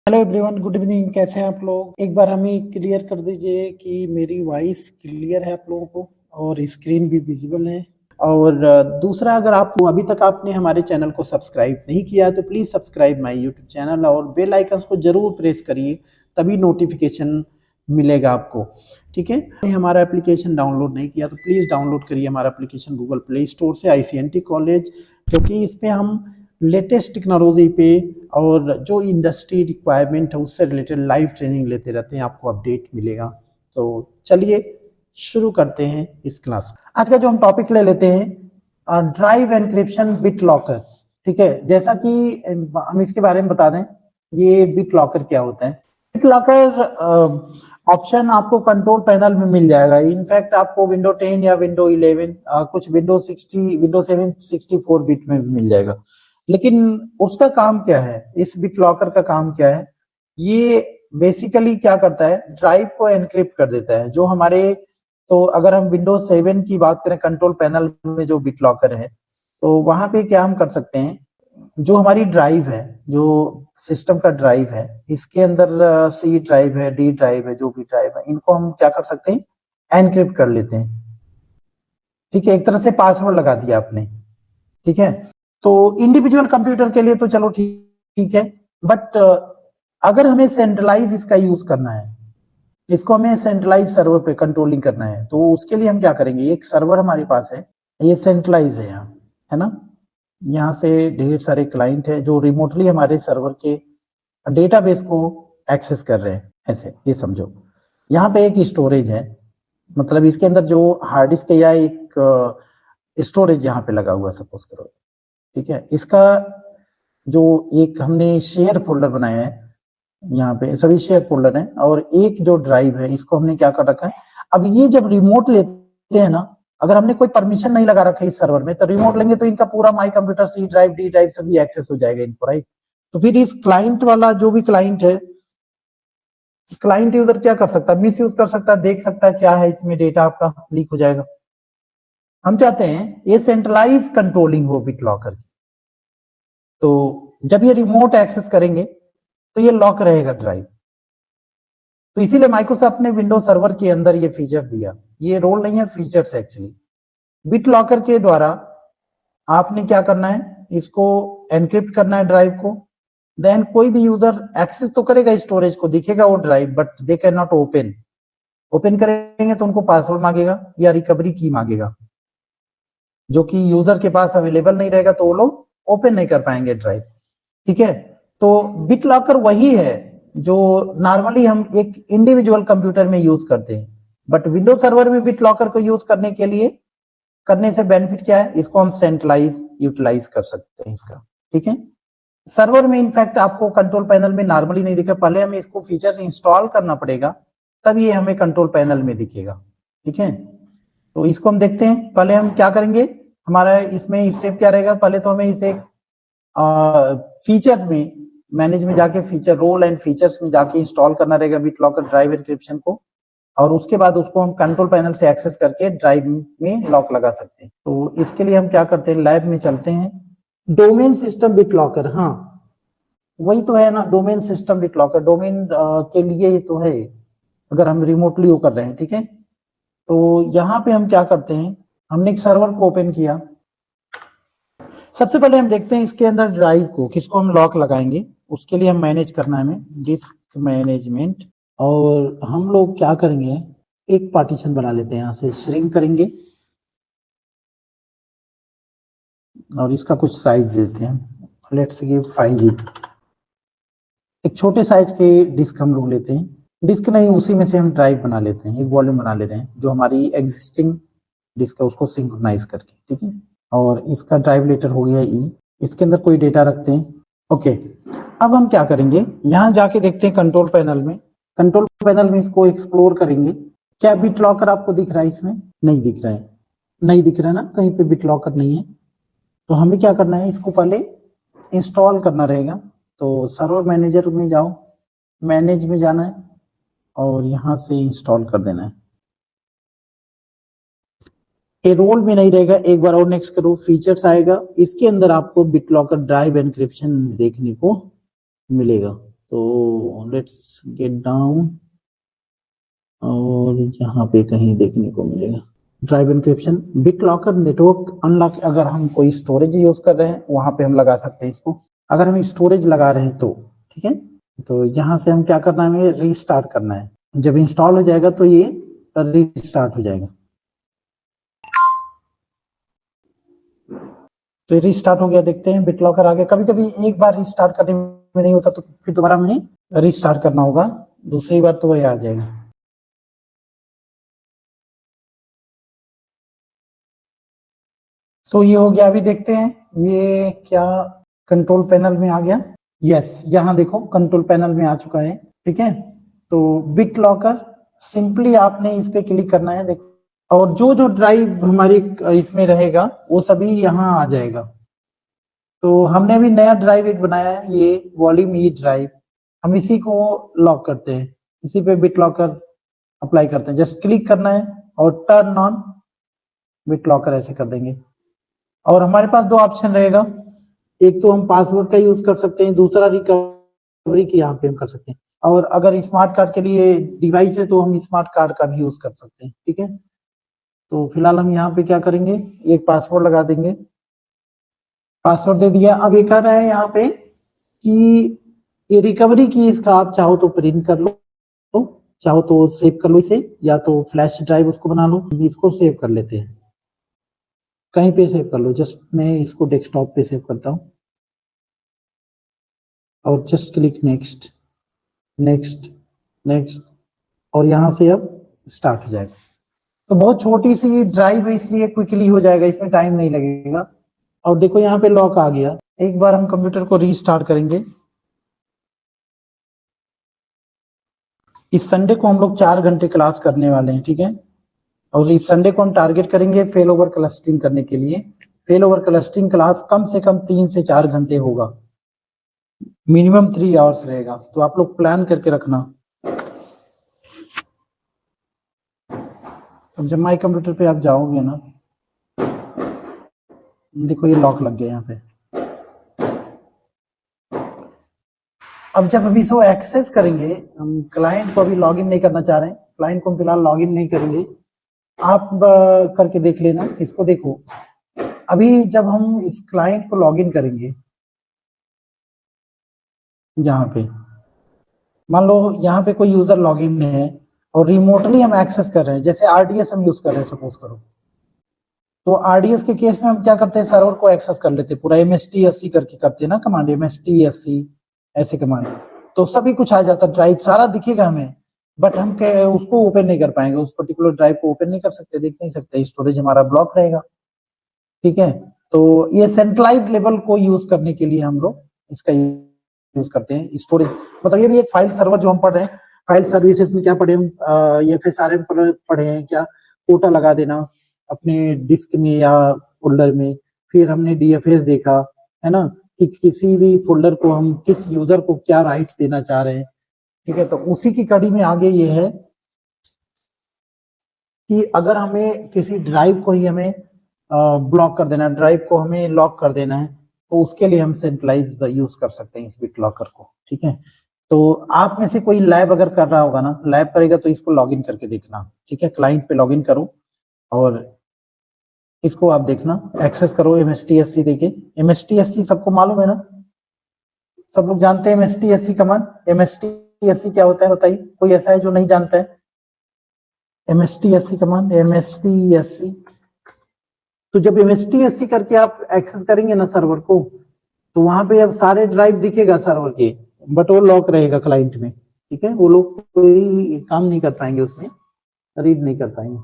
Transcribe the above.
Hello everyone, good evening. कैसे हैं आप लोग? एक बार हमें क्लियर कर दीजिए कि मेरी वॉइस क्लियर है आप लोगों को और स्क्रीन भी विजिबल है। और दूसरा, अगर आप अभी तक आपने हमारे चैनल को सब्सक्राइब नहीं किया तो please subscribe my YouTube channel और बेल आइकन्स को जरूर प्रेस करिए, तभी नोटिफिकेशन मिलेगा आपको। ठीक है, हमारा एप्लीकेशन डाउनलोड नहीं किया तो प्लीज़ डाउनलोड करिए हमारा एप्लीकेशन गूगल प्ले स्टोर से, ICNT कॉलेज, क्योंकि इस पर हम लेटेस्ट टेक्नोलॉजी पे और जो इंडस्ट्री रिक्वायरमेंट है उससे रिलेटेड लाइव ट्रेनिंग लेते रहते हैं, आपको अपडेट मिलेगा। तो चलिए शुरू करते हैं इस क्लास। आज का जो हम टॉपिक ले लेते हैं, ड्राइव एनक्रिप्शन बिट लॉकर। ठीक है, जैसा कि हम इसके बारे में बता दें, ये बिट लॉकर क्या होता है। बिट लॉकर ऑप्शन आपको कंट्रोल पैनल में मिल जाएगा। इनफैक्ट आपको विंडो 10 या विंडो 11, कुछ विंडो 60, विंडो 7 64 बिट में भी मिल जाएगा। लेकिन उसका काम क्या है, इस बिट लॉकर का काम क्या है? ये बेसिकली क्या करता है, ड्राइव को एनक्रिप्ट कर देता है। जो हमारे, तो अगर हम विंडोज 7 की बात करें, कंट्रोल पैनल में जो बिट लॉकर है, तो वहां पे क्या हम कर सकते हैं, जो हमारी ड्राइव है, जो सिस्टम का ड्राइव है, इसके अंदर C ड्राइव है, D ड्राइव है, जो भी ड्राइव है, इनको हम क्या कर सकते हैं, एनक्रिप्ट कर लेते हैं। ठीक है, एक तरह से पासवर्ड लगा दिया आपने। ठीक है, तो इंडिविजुअल कंप्यूटर के लिए तो चलो ठीक है, बट अगर हमें सेंट्रलाइज इसका यूज करना है, इसको हमें सेंट्रलाइज सर्वर पे कंट्रोलिंग करना है, तो उसके लिए हम क्या करेंगे, एक सर्वर हमारे पास है, ये सेंट्रलाइज है यहाँ, है ना। यहाँ से ढेर सारे क्लाइंट है जो रिमोटली हमारे सर्वर के डेटाबेस को एक्सेस कर रहे हैं। ऐसे ये समझो, यहाँ पे एक स्टोरेज है, मतलब इसके अंदर जो हार्ड डिस्क या एक स्टोरेज यहाँ पे लगा हुआ, सपोज करो। ठीक है, इसका जो एक हमने शेयर फोल्डर बनाया है, यहाँ पे सभी शेयर फोल्डर हैं, और एक जो ड्राइव है इसको हमने क्या कर रखा है। अब ये जब रिमोट लेते हैं ना, अगर हमने कोई परमिशन नहीं लगा रखा है इस सर्वर में, तो रिमोट लेंगे तो इनका पूरा my computer C drive, D drive सभी एक्सेस हो जाएगा इनको, राइट। तो फिर इस क्लाइंट वाला जो भी क्लाइंट है, क्लाइंट यूजर क्या कर सकता है, मिस यूज कर सकता है, देख सकता है क्या है इसमें, डेटा आपका लीक हो जाएगा। हम चाहते हैं ये सेंट्रलाइज कंट्रोलिंग हो बिट लॉकर की। तो जब ये रिमोट एक्सेस करेंगे तो ये लॉक रहेगा ड्राइव। तो इसीलिए माइक्रोसॉफ्ट ने विंडोज सर्वर के अंदर ये फीचर दिया। ये रोल नहीं है, फीचर्स एक्चुअली। बिट लॉकर के द्वारा आपने क्या करना है, इसको एनक्रिप्ट करना है ड्राइव को। देन कोई भी यूजर एक्सेस तो करेगा स्टोरेज को, दिखेगा वो drive, but they can not open. Open करेंगे तो उनको पासवर्ड मांगेगा या रिकवरी की मांगेगा, जो कि यूजर के पास अवेलेबल नहीं रहेगा, तो वो लोग ओपन नहीं कर पाएंगे ड्राइव। ठीक है, तो बिट लॉकर वही है जो नॉर्मली हम एक इंडिविजुअल कंप्यूटर में यूज करते हैं, बट विंडोज सर्वर में बिट लॉकर को यूज करने के लिए, करने से बेनिफिट क्या है, इसको हम सेंट्रलाइज यूटिलाइज कर सकते हैं इसका। ठीक है, सर्वर में इनफैक्ट आपको कंट्रोल पैनल में नॉर्मली नहीं दिखेगा, पहले हमें इसको फीचर इंस्टॉल करना पड़ेगा, तब ये हमें कंट्रोल पैनल में दिखेगा। ठीक है, तो इसको हम देखते हैं। पहले हम क्या करेंगे, हमारा इसमें स्टेप क्या रहेगा, पहले तो हमें इसे फीचर में, मैनेज में जाके फीचर रोल एंड फीचर्स में जाके इंस्टॉल करना रहेगा बिट लॉकर ड्राइव एनक्रिप्शन को, और उसके बाद उसको हम कंट्रोल पैनल से एक्सेस करके ड्राइव में लॉक लगा सकते हैं। तो इसके लिए हम क्या करते हैं, लैब में चलते हैं। डोमेन सिस्टम बिट लॉकर, हाँ वही तो है ना, domain system bit locker. Domain के लिए ये तो है, अगर हम रिमोटली वो कर रहे हैं। ठीक है, तो यहाँ पे हम क्या करते हैं, हमने एक सर्वर को ओपन किया। सबसे पहले हम देखते हैं इसके अंदर ड्राइव को, किसको हम लॉक लगाएंगे। उसके लिए हम मैनेज करना है हमें, डिस्क मैनेजमेंट, और हम लोग क्या करेंगे, एक पार्टीशन बना लेते हैं, यहाँ से श्रिंक करेंगे और इसका कुछ साइज देते हैं, लेट्स गिव 5 GB। एक छोटे साइज के डिस्क हम लोग लेते हैं, डिस्क नहीं उसी में से हम ड्राइव बना लेते हैं, एक वॉल्यूम बना ले रहे हैं जो हमारी एग्जिस्टिंग डिस्क है उसको सिंक्रोनाइज करके। ठीक है, और इसका ड्राइव लेटर हो गया E, इसके अंदर कोई डेटा रखते हैं। ओके, अब हम क्या करेंगे, यहाँ जाके देखते हैं कंट्रोल पैनल में। कंट्रोल पैनल में इसको एक्सप्लोर करेंगे। क्या बिट लॉकर आपको दिख रहा है इसमें? नहीं दिख रहा है, नहीं दिख रहा है ना, कहीं पे बिट लॉकर नहीं है। तो हमें क्या करना है, इसको पहले इंस्टॉल करना रहेगा। तो सर्वर मैनेजर में जाओ, मैनेज में जाना है और यहाँ से इंस्टॉल कर देना है। ये रोल में नहीं रहेगा, एक बार और नेक्स्ट करो, फीचर्स आएगा, इसके अंदर आपको बिट लॉकर ड्राइव एनक्रिप्शन देखने को मिलेगा। तो लेट्स गेट डाउन और यहाँ पे कहीं देखने को मिलेगा drive encryption BitLocker network unlock. अगर हम कोई स्टोरेज यूज कर रहे हैं वहां पे हम लगा सकते हैं इसको। अगर हम स्टोरेज लगा रहे हैं तो ठीक है, तो यहाँ से हम क्या करना है, हमें रीस्टार्ट करना है। जब इंस्टॉल हो जाएगा तो ये रीस्टार्ट हो जाएगा। तो ये रीस्टार्ट हो गया, देखते हैं BitLocker आ गया। कभी कभी एक बार रीस्टार्ट करने में नहीं होता तो फिर दोबारा हमें रीस्टार्ट करना होगा, दूसरी बार तो वही आ जाएगा। सो ये हो गया। अभी देखते हैं ये क्या कंट्रोल पैनल में आ गया। यस, यहाँ देखो कंट्रोल पैनल में आ चुका है। ठीक है, तो BitLocker सिंपली आपने इस पे क्लिक करना है, देखो, और जो जो ड्राइव हमारी इसमें रहेगा वो सभी यहाँ आ जाएगा। तो हमने अभी नया ड्राइव एक बनाया है, ये वॉल्यूम ई ड्राइव। हम इसी को लॉक करते हैं, इसी पे BitLocker अप्लाई करते हैं। जस्ट क्लिक करना है और टर्न ऑन BitLocker ऐसे कर देंगे। और हमारे पास दो ऑप्शन रहेगा, एक तो हम पासवर्ड का यूज कर सकते हैं, दूसरा रिकवरी की यहाँ पे हम कर सकते हैं। और अगर स्मार्ट कार्ड के लिए डिवाइस है तो हम स्मार्ट कार्ड का भी यूज कर सकते हैं। ठीक है, तो फिलहाल हम यहाँ पे क्या करेंगे, एक पासवर्ड लगा देंगे। पासवर्ड दे दिया। अब ये कह रहा है यहाँ पे कि ये रिकवरी की इसका आप चाहो तो प्रिंट कर लो, चाहो तो सेव कर लो इसे, या तो फ्लैश ड्राइव उसको बना लो। इसको सेव कर लेते हैं, कहीं पे सेव कर लो। जस्ट मैं इसको डेस्कटॉप पे सेव करता हूँ और just click next next next, और यहाँ से अब स्टार्ट हो जाएगा। तो बहुत छोटी सी ड्राइव है इसलिए क्विकली हो जाएगा, इसमें टाइम नहीं लगेगा। और देखो यहाँ पे लॉक आ गया। एक बार हम कंप्यूटर को रीस्टार्ट करेंगे। इस संडे को हम लोग 4 घंटे क्लास करने वाले हैं। ठीक है, और इस संडे को हम टारगेट करेंगे फेल ओवर क्लस्टरिंग करने के लिए। फेल ओवर क्लस्टरिंग क्लास कम से कम 3 से 4 घंटे होगा, मिनिमम 3 आवर्स रहेगा। तो आप लोग प्लान करके रखना। अब जब माई कंप्यूटर पे आप जाओगे ना, देखो ये लॉक लग गया यहाँ पे। अब जब अभी इसको एक्सेस करेंगे, हम क्लाइंट को अभी लॉगिन नहीं करना चाह रहे हैं, क्लाइंट को फिलहाल लॉगिन नहीं करेंगे। आप करके देख लेना इसको। देखो अभी जब हम इस क्लाइंट को लॉगिन करेंगे, यहाँ पे मान लो यहाँ पे कोई यूजर लॉगिन है और रिमोटली हम एक्सेस कर रहे हैं, जैसे RDS हम यूज कर रहे हैं सपोज करो, तो RDS के केस में हम क्या करते हैं, सर्वर को एक्सेस कर लेते हैं पूरा। MSTSC करके करते हैं ना कमांड, MSTSC ऐसे कमांड, तो सभी कुछ आ जाता है, ड्राइव सारा दिखेगा हमें, बट हम उसको ओपन नहीं कर पाएंगे, उस पर्टिकुलर ड्राइव को ओपन नहीं कर सकते, देख नहीं सकते, स्टोरेज हमारा ब्लॉक रहेगा। ठीक है, तो ये सेंट्रलाइज लेवल को यूज करने के लिए हम लोग इसका यूज करते हैं। स्टोरेज मतलब ये भी एक फाइल सर्वर जो हम पढ़ रहे हैं, फाइल सर्विसेज में क्या पढ़े हम, FSRM पढ़े हैं क्या, कोटा लगा देना अपने डिस्क में या फोल्डर में। फिर हमने DFS देखा है ना, कि किसी भी फोल्डर को हम किस यूजर को क्या राइट्स देना चाह रहे हैं। ठीक है, तो उसी की कड़ी में आगे ये है कि अगर हमें किसी ड्राइव को ही हमें ब्लॉक कर देना है, ड्राइव को हमें लॉक कर देना है, तो उसके लिए हम सेंट्रलाइज यूज कर सकते हैं इस BitLocker को। ठीक है, तो आप में से कोई लैब अगर कर रहा होगा ना, लैब करेगा तो इसको लॉगिन करके देखना। ठीक है, क्लाइंट पे लॉगिन करो और इसको आप देखना, एक्सेस करो MSTSC देके। MSTSC सबको मालूम है ना, सब लोग जानते हैं MSTSC कमांड। MSTSC क्या होता है बताइए, कोई ऐसा है जो नहीं जानता है MSTSC कमांड, MSTSC। तो जब MSTSC करके आप एक्सेस करेंगे ना सर्वर को, तो वहां पे अब सारे ड्राइव दिखेगा सर्वर के, बट वो लॉक रहेगा क्लाइंट में। ठीक है, वो लोग कोई काम नहीं कर पाएंगे उसमें, रीड नहीं कर पाएंगे।